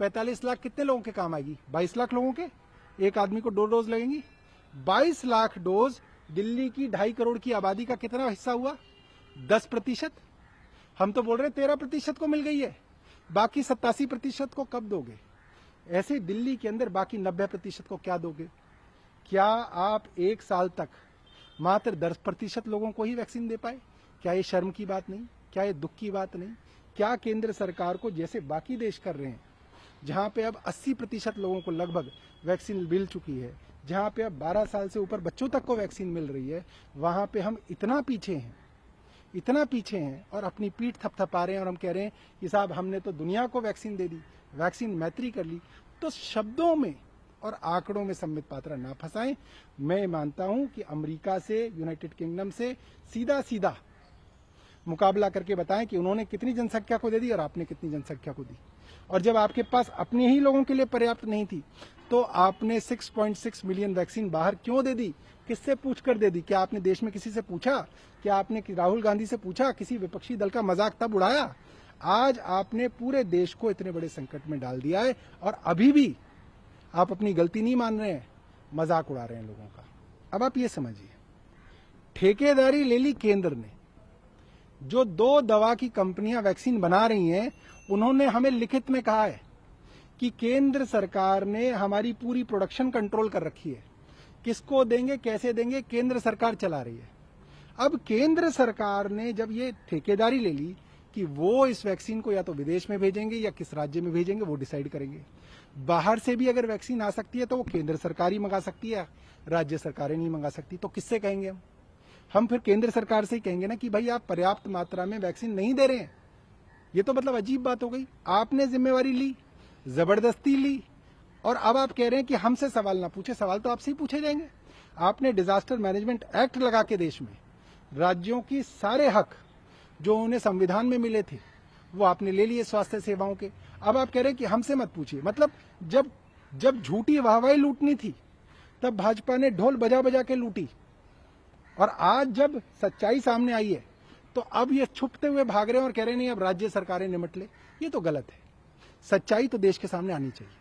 45 लाख कितने लोगों के काम आएगी? 22 लाख लोगों के, एक आदमी को 2 डोज लगेंगी। 22 लाख डोज दिल्ली की 2.5 करोड़ की आबादी का कितना हिस्सा हुआ? 10%। हम तो बोल रहे 13% को मिल गई है, बाकी 87% को कब दोगे? ऐसे दिल्ली के अंदर बाकी 90% को क्या दोगे? क्या आप 1 साल तक मात्र 10% लोगों को ही वैक्सीन दे पाए? क्या ये शर्म की बात नहीं? क्या ये दुख की बात नहीं? क्या केंद्र सरकार को, जैसे बाकी देश कर रहे हैं, जहां पे अब 80% लोगों को लगभग वैक्सीन मिल चुकी है, जहां पे अब 12 साल से ऊपर बच्चों तक को वैक्सीन मिल रही है, वहां पे हम इतना पीछे हैं और अपनी पीठ थपथपा रहे हैं और हम कह रहे हैं कि साहब हमने तो दुनिया को वैक्सीन दे दी, वैक्सीन मैत्री कर ली। तो शब्दों में और आंकड़ों में संबित पात्रा ना फंसाएं। मैं मानता हूं कि अमेरिका से, यूनाइटेड किंगडम से सीधा मुकाबला करके बताएं कि उन्होंने कितनी जनसंख्या को दे दी और आपने कितनी जनसंख्या को दी। और जब आपके पास अपने ही लोगों के लिए पर्याप्त नहीं थी तो आपने 6.6 मिलियन वैक्सीन बाहर क्यों दे दी? किससे पूछकर दे दी? क्या आपने देश में किसी से पूछा? क्या आपने राहुल गांधी से पूछा? किसी विपक्षी दल का मजाक तब उड़ाया? आज आपने पूरे देश को इतने बड़े संकट में डाल दिया है और अभी भी आप अपनी गलती नहीं मान रहे हैं, मजाक उड़ा रहे हैं लोगों का। अब आप ये समझिए, ठेकेदारी ले ली केंद्र ने। जो 2 दवा की कंपनियां वैक्सीन बना रही हैं, उन्होंने हमें लिखित में कहा है कि केंद्र सरकार ने हमारी पूरी प्रोडक्शन कंट्रोल कर रखी है। किसको देंगे, कैसे देंगे, केंद्र सरकार चला रही है। अब केंद्र सरकार ने जब ये ठेकेदारी ले ली कि वो इस वैक्सीन को या तो विदेश में भेजेंगे या किस राज्य में भेजेंगे, वो डिसाइड करेंगे। बाहर से भी अगर वैक्सीन आ सकती है तो वो केंद्र सरकार ही मंगा सकती है, राज्य सरकारें नहीं मंगा सकती। तो किससे कहेंगे हम फिर केंद्र सरकार से ही कहेंगे ना कि भाई आप पर्याप्त मात्रा में वैक्सीन नहीं दे रहे हैं। ये तो मतलब अजीब बात हो गई। आपने जिम्मेवारी ली, जबरदस्ती ली, और अब आप कह रहे हैं कि हमसे सवाल ना पूछे। सवाल तो आपसे ही पूछे जाएंगे। आपने डिजास्टर मैनेजमेंट एक्ट लगा के देश में राज्यों की सारे हक जो उन्हें संविधान में मिले थे वो आपने ले लिए स्वास्थ्य सेवाओं के। अब आप कह रहे हैं कि हमसे मत पूछिए। मतलब जब झूठी वाहवाही लूटनी थी तब भाजपा ने ढोल बजा बजा के लूटी, और आज जब सच्चाई सामने आई है तो अब ये छुपते हुए भाग रहे हैं और कह रहे हैं नहीं अब राज्य सरकारें निमट ले। ये तो गलत है। सच्चाई तो देश के सामने आनी चाहिए।